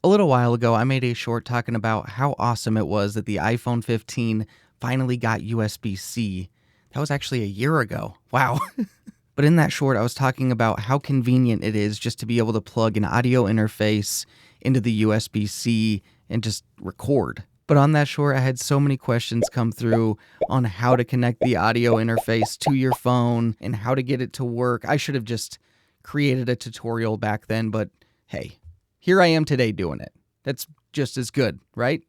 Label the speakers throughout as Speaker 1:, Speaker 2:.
Speaker 1: A little while ago, I made a short talking about how awesome it was that the iPhone 15 finally got USB-C. That was actually a year ago. Wow. But in that short, I was talking about how convenient it is just to be able to plug an audio interface into the USB-C and just record. But on that short, I had so many questions come through on how to connect the audio interface to your phone and how to get it to work. I should have just created a tutorial back then, but hey, here I am today doing it. That's just as good, right?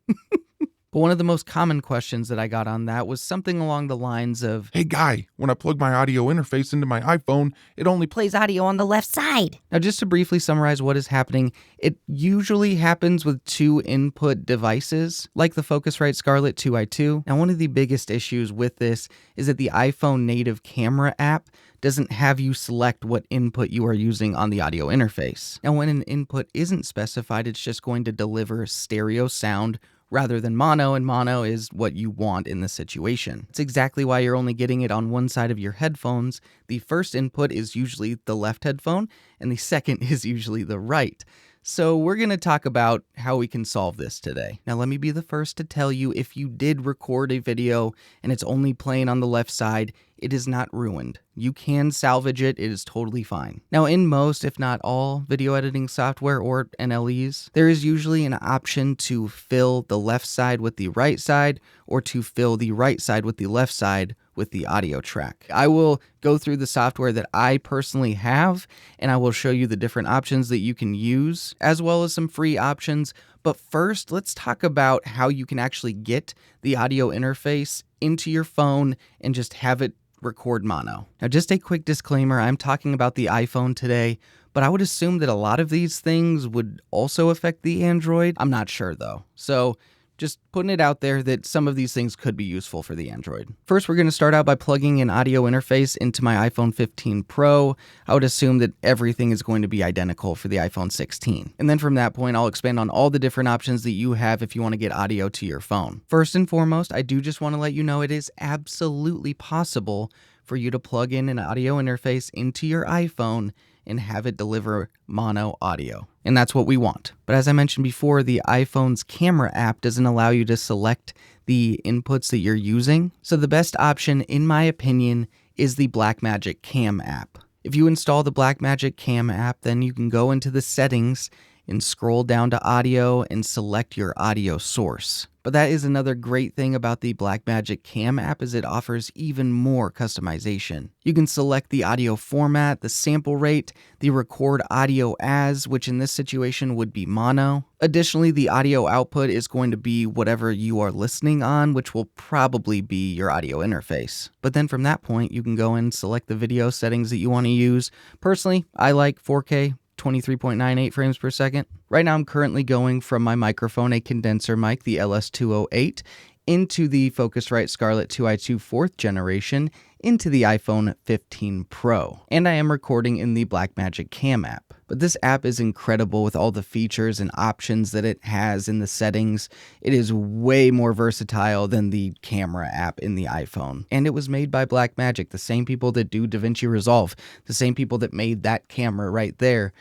Speaker 1: But one of the most common questions that I got on that was something along the lines of,
Speaker 2: "Hey guy, when I plug my audio interface into my iPhone, it only
Speaker 3: plays audio on the left side."
Speaker 1: Now, just to briefly summarize what is happening, it usually happens with two input devices, like the Focusrite Scarlett 2i2. Now, one of the biggest issues with this is that the iPhone native camera app doesn't have you select what input you are using on the audio interface. Now, when an input isn't specified, it's just going to deliver stereo sound rather than mono, and mono is what you want in this situation. It's exactly why you're only getting it on one side of your headphones. The first input is usually the left headphone, and the second is usually the right. So we're going to talk about how we can solve this today. Now, let me be the first to tell you, if you did record a video and it's only playing on the left side, it is not ruined. You can salvage it. It is totally fine. Now, in most, if not all, video editing software or NLEs, there is usually an option to fill the left side with the right side, or to fill the right side with the left side with the audio track. I will go through the software that I personally have, and I will show you the different options that you can use, as well as some free options. But first, let's talk about how you can actually get the audio interface into your phone and just have it record mono. Now, just a quick disclaimer, I'm talking about the iPhone today, but I would assume that a lot of these things would also affect the Android. I'm not sure though. So just putting it out there that some of these things could be useful for the Android. First, we're going to start out by plugging an audio interface into my iPhone 15 Pro. I would assume that everything is going to be identical for the iPhone 16. And then from that point, I'll expand on all the different options that you have if you want to get audio to your phone. First and foremost, I do just want to let you know it is absolutely possible for you to plug in an audio interface into your iPhone and have it deliver mono audio. And that's what we want. But as I mentioned before, the iPhone's camera app doesn't allow you to select the inputs that you're using. So the best option, in my opinion, is the Blackmagic Cam app. If you install the Blackmagic Cam app, then you can go into the settings and scroll down to audio and select your audio source. But that is another great thing about the Blackmagic Cam app, is it offers even more customization. You can select the audio format, the sample rate, the record audio as, which in this situation would be mono. Additionally, the audio output is going to be whatever you are listening on, which will probably be your audio interface. But then from that point, you can go and select the video settings that you want to use. Personally, I like 4K. 23.98 frames per second. Right now I'm currently going from my microphone, a condenser mic, the LS208, into the Focusrite Scarlett 2i2 4th generation, into the iPhone 15 Pro. And I am recording in the Blackmagic Cam app. But this app is incredible with all the features and options that it has in the settings. It is way more versatile than the camera app in the iPhone. And it was made by Blackmagic, the same people that do Davinci Resolve, the same people that made that camera right there.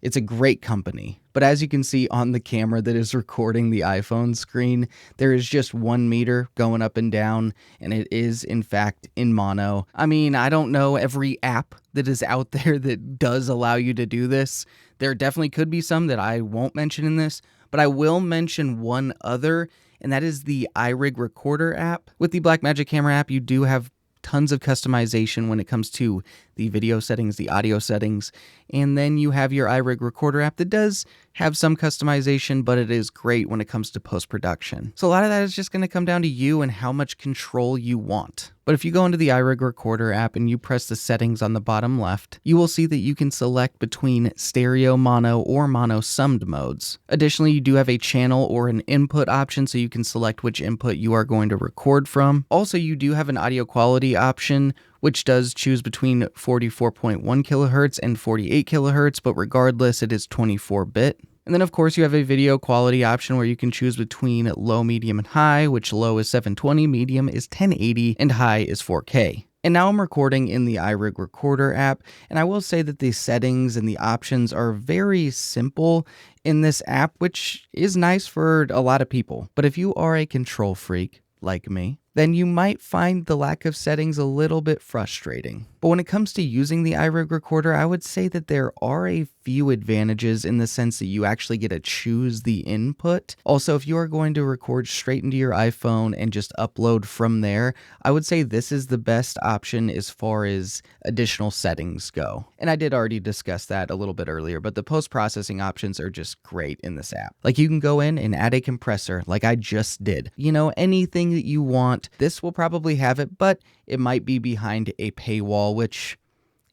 Speaker 1: It's a great company. But as you can see on the camera that is recording the iPhone screen, there is just 1 meter going up and down, and it is in fact in mono. I mean, I don't know every app that is out there that does allow you to do this. There definitely could be some that I won't mention in this, but I will mention one other, and that is the iRig Recorder app. With the Blackmagic Camera app, you do have tons of customization when it comes to the video settings, the audio settings, and then you have your iRig Recorder app that does have some customization, but it is great when it comes to post-production. So a lot of that is just going to come down to you and how much control you want. But if you go into the iRig Recorder app and you press the settings on the bottom left, you will see that you can select between stereo, mono, or mono summed modes. Additionally, you do have a channel or an input option, so you can select which input you are going to record from. Also, you do have an audio quality option, which does choose between 44.1 kilohertz and 48 kilohertz, but regardless, it is 24-bit. And then of course you have a video quality option where you can choose between low, medium, and high, which low is 720, medium is 1080, and high is 4K. And now I'm recording in the iRig Recorder app, and I will say that the settings and the options are very simple in this app, which is nice for a lot of people. But if you are a control freak like me, then you might find the lack of settings a little bit frustrating. But when it comes to using the iRig Recorder, I would say that there are a few advantages in the sense that you actually get to choose the input. Also, if you are going to record straight into your iPhone and just upload from there, I would say this is the best option as far as additional settings go. And I did already discuss that a little bit earlier, but the post-processing options are just great in this app. Like you can go in and add a compressor like I just did. You know, anything that you want. This will probably have it, but it might be behind a paywall, which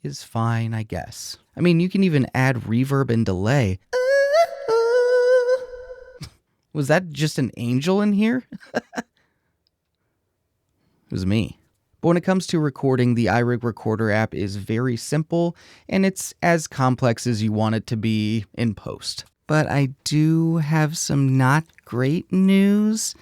Speaker 1: is fine, I guess. I mean, you can even add reverb and delay. Was that just an angel in here? It was me. But when it comes to recording, the iRig Recorder app is very simple, and it's as complex as you want it to be in post. But I do have some not great news.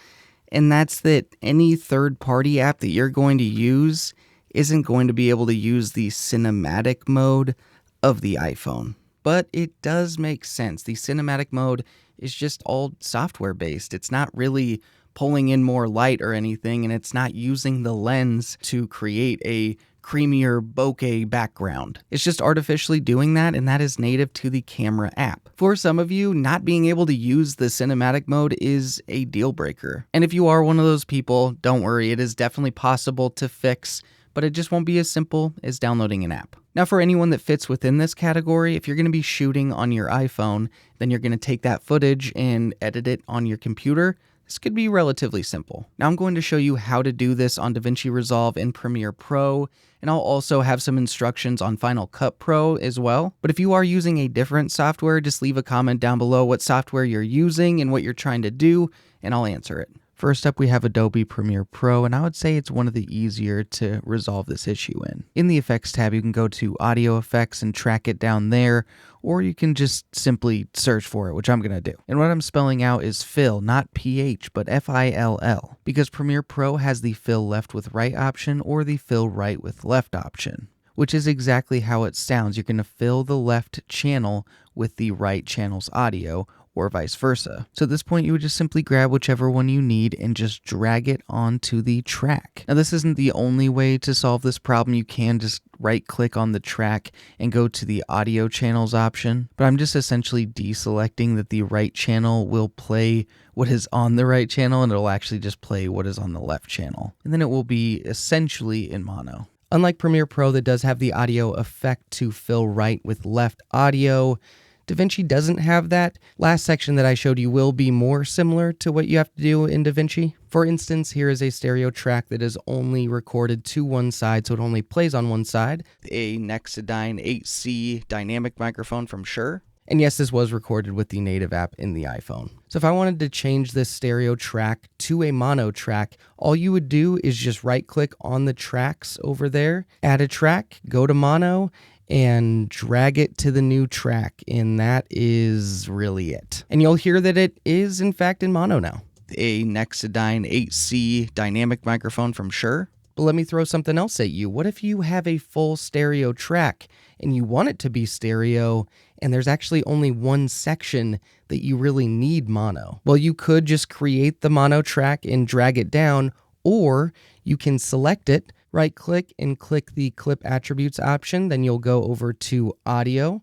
Speaker 1: And that's that any third-party app that you're going to use isn't going to be able to use the cinematic mode of the iPhone. But it does make sense. The cinematic mode is just all software-based. It's not really pulling in more light or anything, and it's not using the lens to create a creamier bokeh background. It's just artificially doing that, and that is native to the camera app. For some of you, not being able to use the cinematic mode is a deal breaker. And if you are one of those people, don't worry, it is definitely possible to fix, but it just won't be as simple as downloading an app. Now, for anyone that fits within this category, if you're going to be shooting on your iPhone, then you're going to take that footage and edit it on your computer. This could be relatively simple. Now I'm going to show you how to do this on Davinci Resolve and Premiere Pro, and I'll also have some instructions on Final Cut Pro as well. But if you are using a different software, just leave a comment down below what software you're using and what you're trying to do, and I'll answer it. First up, we have Adobe Premiere Pro, and I would say it's one of the easier to resolve this issue in. In the Effects tab, you can go to Audio Effects and track it down there, or you can just simply search for it, which I'm going to do. And what I'm spelling out is fill, not PH, but F-I-L-L, because Premiere Pro has the fill left with right option or the fill right with left option, which is exactly how it sounds. You're going to fill the left channel with the right channel's audio, or vice versa. So at this point, you would just simply grab whichever one you need and just drag it onto the track. Now, this isn't the only way to solve this problem. You can just right-click on the track and go to the audio channels option, but I'm just essentially deselecting that the right channel will play what is on the right channel, and it'll actually just play what is on the left channel. And then it will be essentially in mono. Unlike Premiere Pro that does have the audio effect to fill right with left audio, DaVinci doesn't have that. Last section that I showed you will be more similar to what you have to do in DaVinci. For instance, here is a stereo track that is only recorded to one side, so it only plays on one side. A Nexodyne 8C dynamic microphone from Shure. And yes, this was recorded with the native app in the iPhone. So if I wanted to change this stereo track to a mono track, all you would do is just right-click on the tracks over there, add a track, go to mono, and drag it to the new track, and that is really it. And you'll hear that it is in fact in mono now. A Nexodyne 8C dynamic microphone from Shure. But let me throw something else at you. What if you have a full stereo track and you want it to be stereo and there's actually only one section that you really need mono? Well, you could just create the mono track and drag it down, or you can select it, right-click and click the Clip Attributes option. Then you'll go over to Audio,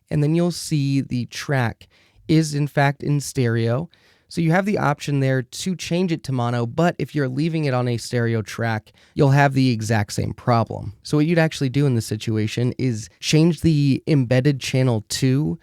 Speaker 1: and then you'll see the track is in fact in stereo. So you have the option there to change it to mono, but if you're leaving it on a stereo track, you'll have the exact same problem. So what you'd actually do in this situation is change the embedded channel 2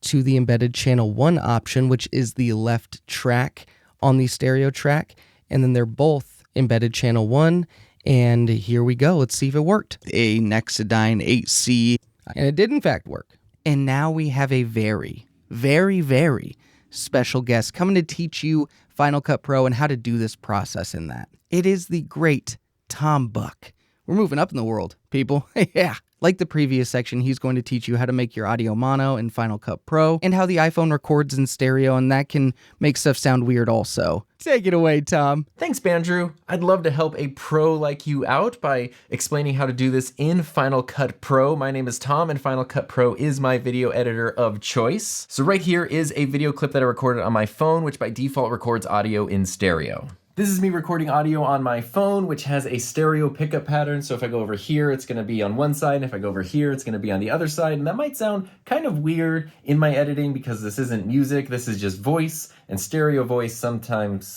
Speaker 1: to the embedded channel 1 option, which is the left track on the stereo track, and then they're both embedded channel 1. And here we go. Let's see if it worked. A Nexodyne 8C. And it did in fact work. And now we have a very, very, very special guest coming to teach you Final Cut Pro and how to do this process in that. It is the great Tom Buck. We're moving up in the world, people. Yeah. Like the previous section, he's going to teach you how to make your audio mono in Final Cut Pro and how the iPhone records in stereo, and that can make stuff sound weird also. Take it away, Tom.
Speaker 4: Thanks, Bandrew. I'd love to help a pro like you out by explaining how to do this in Final Cut Pro. My name is Tom, and Final Cut Pro is my video editor of choice. So right here is a video clip that I recorded on my phone, which by default records audio in stereo. This is me recording audio on my phone, which has a stereo pickup pattern. So if I go over here, it's gonna be on one side. And if I go over here, it's gonna be on the other side. And that might sound kind of weird in my editing because this isn't music, this is just voice. And stereo voice sometimes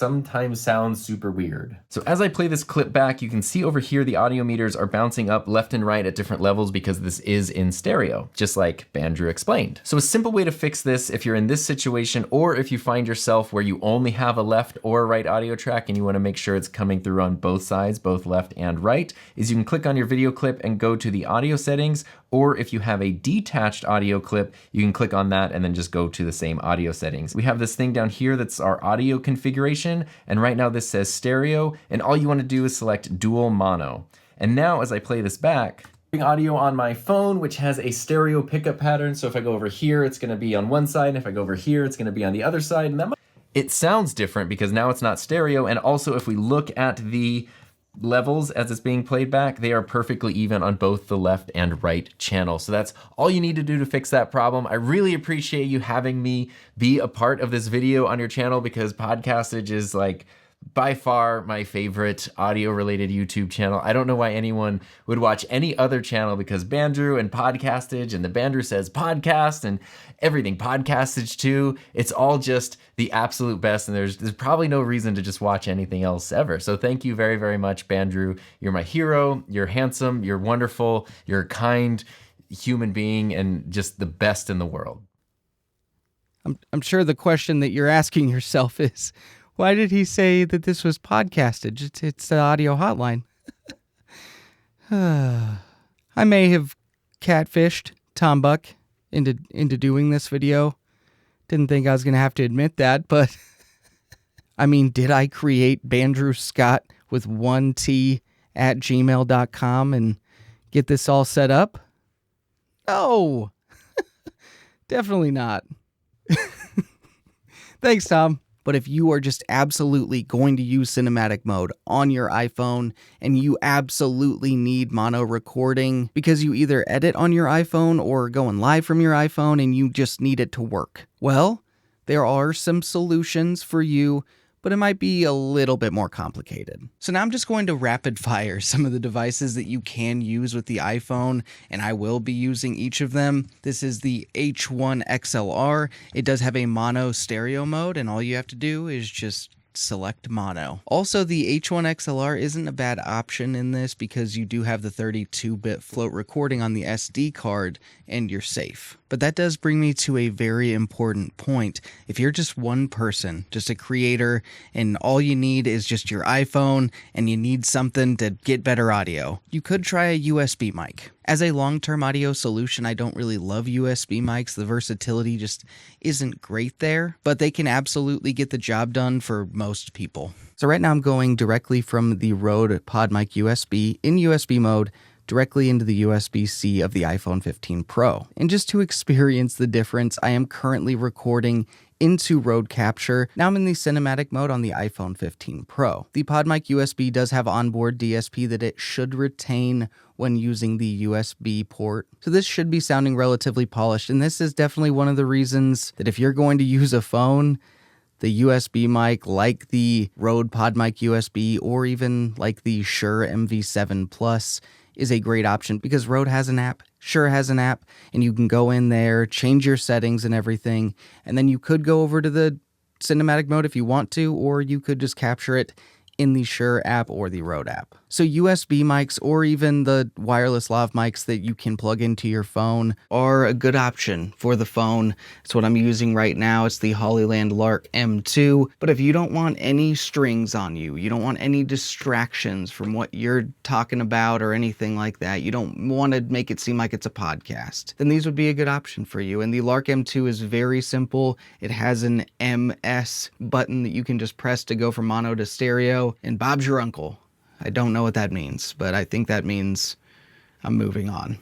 Speaker 4: sounds super weird. So as I play this clip back, you can see over here the audio meters are bouncing up left and right at different levels because this is in stereo, just like Bandrew explained. So a simple way to fix this, if you're in this situation, or if you find yourself where you only have a left or right audio track and you want to make sure it's coming through on both sides, both left and right, is you can click on your video clip and go to the audio settings, or if you have a detached audio clip, you can click on that and then just go to the same audio settings. We have this thing down here that's our audio configuration, and right now this says stereo, and all you want to do is select dual mono. And now as I play this back, audio on my phone, which has a stereo pickup pattern. So if I go over here, it's going to be on one side, and if I go over here, it's going to be on the other side, and it sounds different because now it's not stereo. And also if we look at the levels as it's being played back, they are perfectly even on both the left and right channel. So that's all you need to do to fix that problem. I really appreciate you having me be a part of this video on your channel because Podcastage is like by far my favorite audio related YouTube channel. I don't know why anyone would watch any other channel because Bandrew and Podcastage and the Bandrew Says podcast and everything Podcastage too. It's all just the absolute best, and there's probably no reason to just watch anything else ever. So thank you very, very much, Bandrew. You're my hero. You're handsome. You're wonderful. You're a kind human being and just the best in the world.
Speaker 1: I'm sure the question that you're asking yourself is, why did he say that this was podcasted? It's the audio hotline. I may have catfished Tom Buck into doing this video. Didn't think I was going to have to admit that, but I mean, did I create Bandrew Scott with 1T at gmail.com and get this all set up? No, definitely not. Thanks, Tom. But if you are just absolutely going to use cinematic mode on your iPhone and you absolutely need mono recording because you either edit on your iPhone or going live from your iPhone and you just need it to work, well, there are some solutions for you, but it might be a little bit more complicated. So now I'm just going to rapid fire some of the devices that you can use with the iPhone, and I will be using each of them. This is the H1 XLR. It does have a mono stereo mode, and all you have to do is just select mono. Also, the H1 XLR isn't a bad option in this because you do have the 32-bit float recording on the SD card and you're safe. But that does bring me to a very important point. If you're just one person, just a creator, and all you need is just your iPhone and you need something to get better audio, you could try a USB mic. As a long-term audio solution, I don't really love USB mics. The versatility just isn't great there, but they can absolutely get the job done for most people. So right now I'm going directly from the Røde PodMic USB in USB mode directly into the USB-C of the iPhone 15 Pro. And just to experience the difference, I am currently recording into RodeCaster. Now I'm in the cinematic mode on the iPhone 15 Pro. The PodMic USB does have onboard DSP that it should retain when using the USB port. So this should be sounding relatively polished, and this is definitely one of the reasons that if you're going to use a phone, the USB mic like the Røde PodMic USB or even like the Shure MV7 Plus is a great option because Røde has an app, Shure has an app, and you can go in there, change your settings and everything, and then you could go over to the cinematic mode if you want to, or you could just capture it in the Shure app or the Røde app. So USB mics or even the wireless lav mics that you can plug into your phone are a good option for the phone. It's what I'm using right now. It's the Hollyland Lark M2. But if you don't want any strings on you, you don't want any distractions from what you're talking about or anything like that, you don't want to make it seem like it's a podcast, then these would be a good option for you. And the Lark M2 is very simple. It has an MS button that you can just press to go from mono to stereo, and Bob's your uncle. I don't know what that means, but I think that means I'm moving on.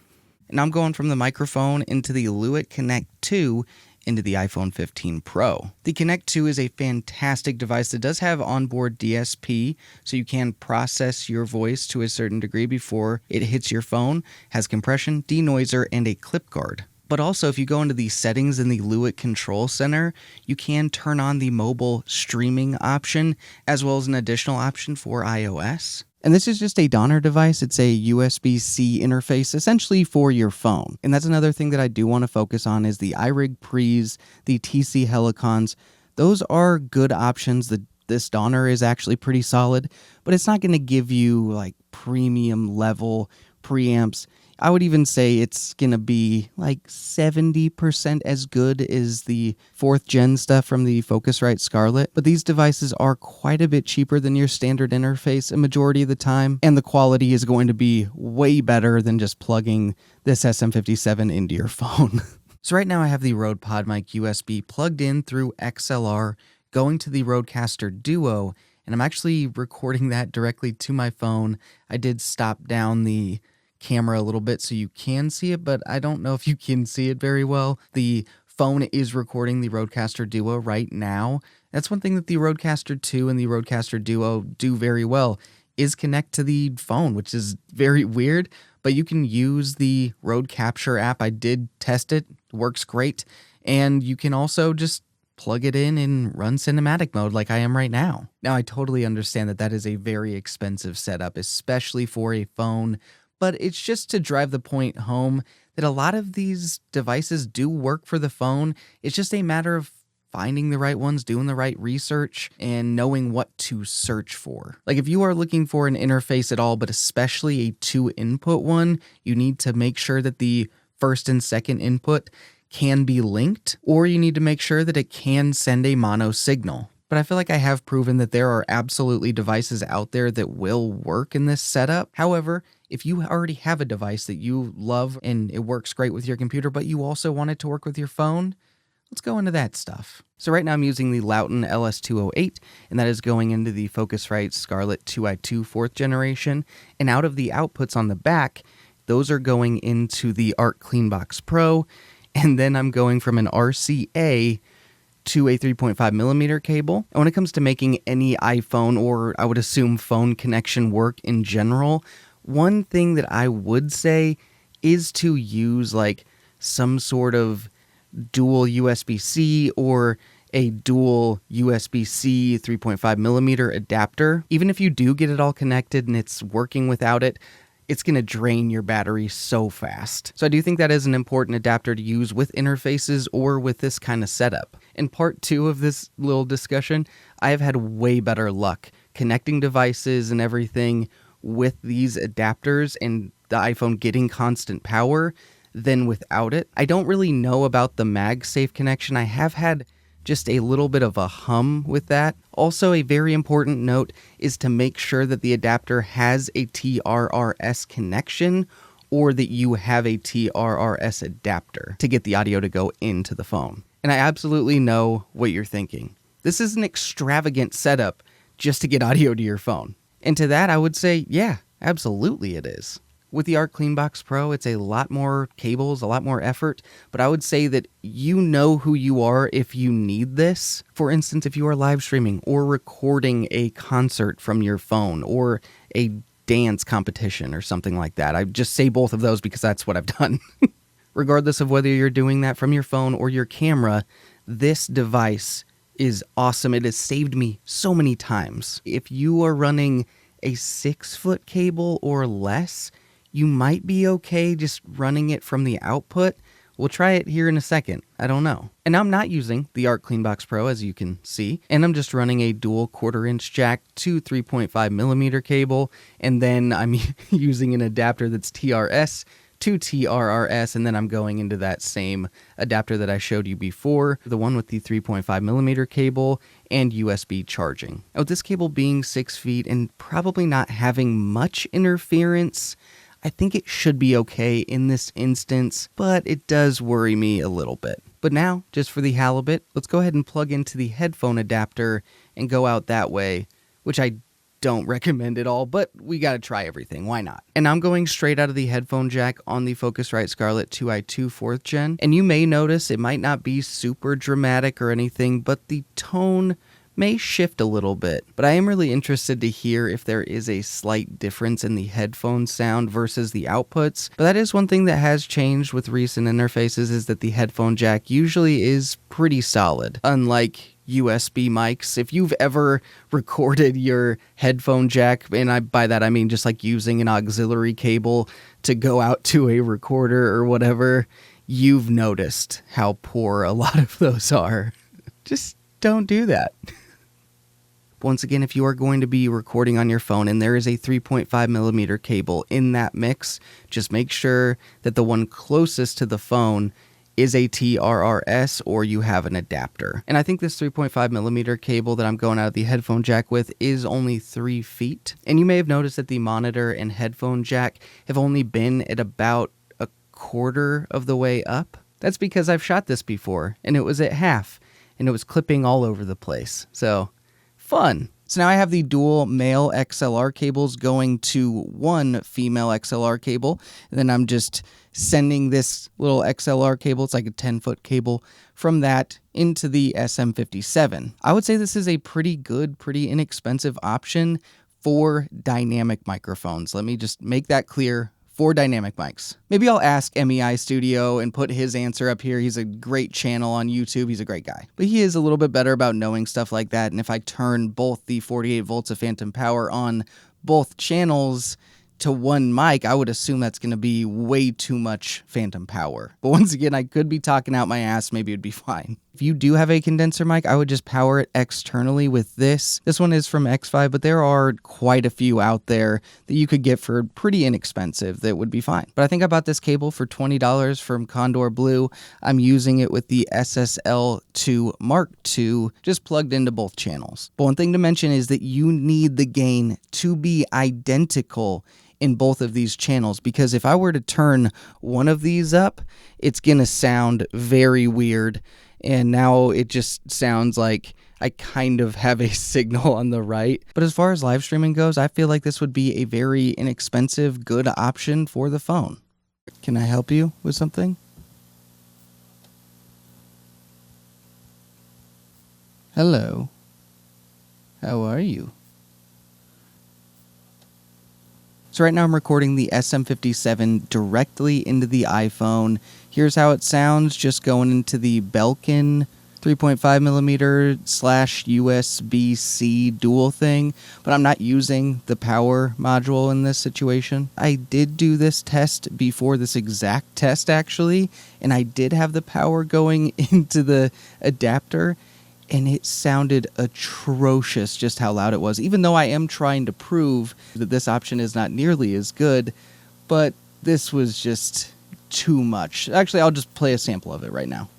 Speaker 1: And I'm going from the microphone into the Lewitt Connect 2 into the iPhone 15 Pro. The Connect 2 is a fantastic device that does have onboard DSP, so you can process your voice to a certain degree before it hits your phone, has compression, denoiser, and a clip guard. But also, if you go into the settings in the Lewitt Control Center, you can turn on the mobile streaming option, as well as an additional option for iOS. And this is just a Donner device. It's a USB-C interface, essentially for your phone. And that's another thing that I do want to focus on is the iRig Pre's, the TC Helicons. Those are good options. This Donner is actually pretty solid, but it's not going to give you like premium level preamps. I would even say it's going to be like 70% as good as the 4th gen stuff from the Focusrite Scarlett. But these devices are quite a bit cheaper than your standard interface a majority of the time. And the quality is going to be way better than just plugging this SM57 into your phone. So right now I have the Rode PodMic USB plugged in through XLR, going to the RodeCaster Duo. And I'm actually recording that directly to my phone. I did stop down the camera a little bit so you can see it, but I don't know if you can see it very well. The phone is recording the RodeCaster Duo right now. That's one thing that the RodeCaster 2 and the RodeCaster Duo do very well, is connect to the phone, which is very weird, but you can use the Rode Capture app. I did test it, works great, and you can also just plug it in and run cinematic mode like I am right now. Now, I totally understand that that is a very expensive setup, especially for a phone, but it's just to drive the point home that a lot of these devices do work for the phone. It's just a matter of finding the right ones, doing the right research, and knowing what to search for. Like if you are looking for an interface at all, but especially a 2-input one, you need to make sure that the first and second input can be linked, or you need to make sure that it can send a mono signal. But I feel like I have proven that there are absolutely devices out there that will work in this setup. However, if you already have a device that you love and it works great with your computer, but you also want it to work with your phone, let's go into that stuff. So right now I'm using the Lauten LS208, and that is going into the Focusrite Scarlett 2i2 4th generation. And out of the outputs on the back, those are going into the Arc Cleanbox Pro. And then I'm going from an RCA to a 3.5mm cable. And when it comes to making any iPhone, or I would assume phone connection work in general, one thing that I would say is to use like some sort of dual USB-C or a dual USB-C 3.5mm adapter. Even if you do get it all connected and it's working without it, it's going to drain your battery so fast. So I do think that is an important adapter to use with interfaces or with this kind of setup. In part 2 of this little discussion, I have had way better luck connecting devices and everything with these adapters and the iPhone getting constant power than without it. I don't really know about the MagSafe connection. I have had just a little bit of a hum with that. Also, a very important note is to make sure that the adapter has a TRRS connection, or that you have a TRRS adapter to get the audio to go into the phone. And I absolutely know what you're thinking. This is an extravagant setup just to get audio to your phone. And to that, I would say, yeah, absolutely it is. With the Arc Cleanbox Pro, it's a lot more cables, a lot more effort, but I would say that you know who you are if you need this. For instance, if you are live streaming or recording a concert from your phone or a dance competition or something like that. I just say both of those because that's what I've done. Regardless of whether you're doing that from your phone or your camera, this device is awesome. It has saved me so many times. If you are running a 6-foot cable or less, you might be okay just running it from the output. We'll try it here in a second. I don't know. And I'm not using the Arc Cleanbox Pro, as you can see, and I'm just running a dual 1/4-inch jack to 3.5mm cable, and then I'm using an adapter that's TRS to TRRS, and then I'm going into that same adapter that I showed you before, the one with the 3.5mm cable and USB charging. Now, with this cable being 6 feet and probably not having much interference, I think it should be okay in this instance, but it does worry me a little bit. But now, just for the halibut, let's go ahead and plug into the headphone adapter and go out that way, which I don't recommend it all, but we gotta try everything. Why not? And I'm going straight out of the headphone jack on the Focusrite Scarlett 2i2 4th gen. And you may notice it might not be super dramatic or anything, but the tone may shift a little bit. But I am really interested to hear if there is a slight difference in the headphone sound versus the outputs. But that is one thing that has changed with recent interfaces, is that the headphone jack usually is pretty solid, unlike USB mics. If you've ever recorded your headphone jack, and by that I mean just like using an auxiliary cable to go out to a recorder or whatever, you've noticed how poor a lot of those are. Just don't do that. Once again, if you are going to be recording on your phone and there is a 3.5mm cable in that mix, just make sure that the one closest to the phone is a TRRS or you have an adapter. And I think this 3.5mm cable that I'm going out of the headphone jack with is only 3 feet. And you may have noticed that the monitor and headphone jack have only been at about a quarter of the way up. That's because I've shot this before and it was at half and it was clipping all over the place. So fun. So now I have the dual male XLR cables going to one female XLR cable, and then I'm just sending this little XLR cable, it's like a 10-foot cable, from that into the SM57. I would say this is a pretty good, pretty inexpensive option for dynamic microphones. Let me just make that clear. For dynamic mics. Maybe I'll ask MEI Studio and put his answer up here. He's a great channel on YouTube. He's a great guy. But he is a little bit better about knowing stuff like that. And if I turn both the 48 volts of phantom power on both channels to one mic, I would assume that's going to be way too much phantom power. But once again, I could be talking out my ass. Maybe it'd be fine. If you do have a condenser mic, I would just power it externally with this. This one is from X5, but there are quite a few out there that you could get for pretty inexpensive that would be fine. But I think I bought this cable for $20 from Condor Blue. I'm using it with the SSL2 Mark II, just plugged into both channels. But one thing to mention is that you need the gain to be identical in both of these channels, because if I were to turn one of these up, it's gonna sound very weird. And now it just sounds like I kind of have a signal on the right. But as far as live streaming goes, I feel like this would be a very inexpensive, good option for the phone. Can I help you with something? Hello. How are you? So right now I'm recording the SM57 directly into the iPhone. Here's how it sounds just going into the Belkin 3.5mm / USB-C dual thing, but I'm not using the power module in this situation. I did do this test before this exact test actually, and I did have the power going into the adapter, and it sounded atrocious just how loud it was, even though I am trying to prove that this option is not nearly as good, but this was just too much. Actually, I'll just play a sample of it right now.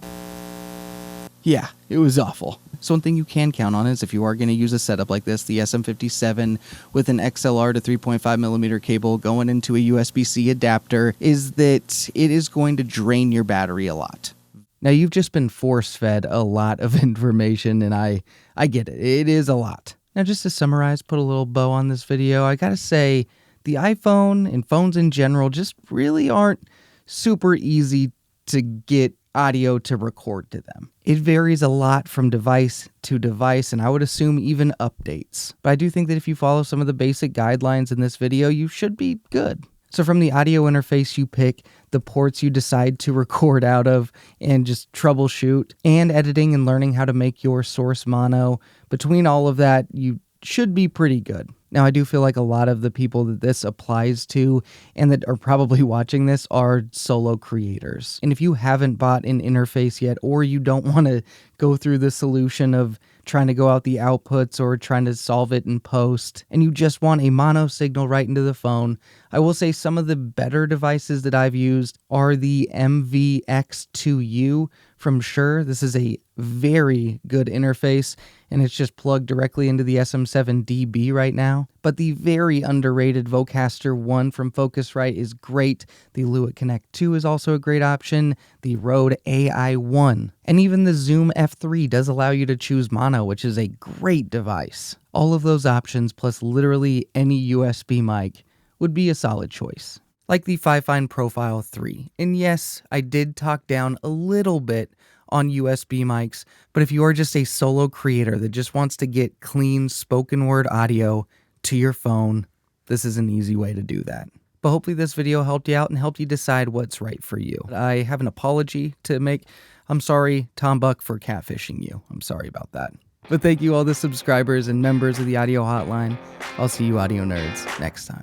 Speaker 1: Yeah, it was awful. So one thing you can count on is if you are going to use a setup like this, the SM57 with an XLR to 3.5mm cable going into a USB-C adapter, is that it is going to drain your battery a lot. Now, you've just been force-fed a lot of information, and I get it. It is a lot. Now, just to summarize, put a little bow on this video, I gotta say, the iPhone and phones in general just really aren't super easy to get audio to record to them. It varies a lot from device to device, and I would assume even updates. But I do think that if you follow some of the basic guidelines in this video, you should be good. So from the audio interface you pick, the ports you decide to record out of, and just troubleshoot, and editing and learning how to make your source mono, between all of that, you should be pretty good. Now, I do feel like a lot of the people that this applies to and that are probably watching this are solo creators. And if you haven't bought an interface yet, or you don't want to go through the solution of trying to go out the outputs or trying to solve it in post, and you just want a mono signal right into the phone, I will say some of the better devices that I've used are the MVX2U from Shure. This is a very good interface, and it's just plugged directly into the SM7DB right now. But the very underrated RodeCaster 1 from Focusrite is great. The Lewitt Connect 2 is also a great option. The Rode AI1. And even the Zoom F3 does allow you to choose mono, which is a great device. All of those options plus literally any USB mic would be a solid choice. Like the Fifine Profile 3. And yes, I did talk down a little bit on USB mics, but if you are just a solo creator that just wants to get clean spoken word audio to your phone, this is an easy way to do that. But hopefully this video helped you out and helped you decide what's right for you. I have an apology to make. I'm sorry, Tom Buck, for catfishing you. I'm sorry about that. But thank you all the subscribers and members of the Audio Hotline. I'll see you audio nerds next time.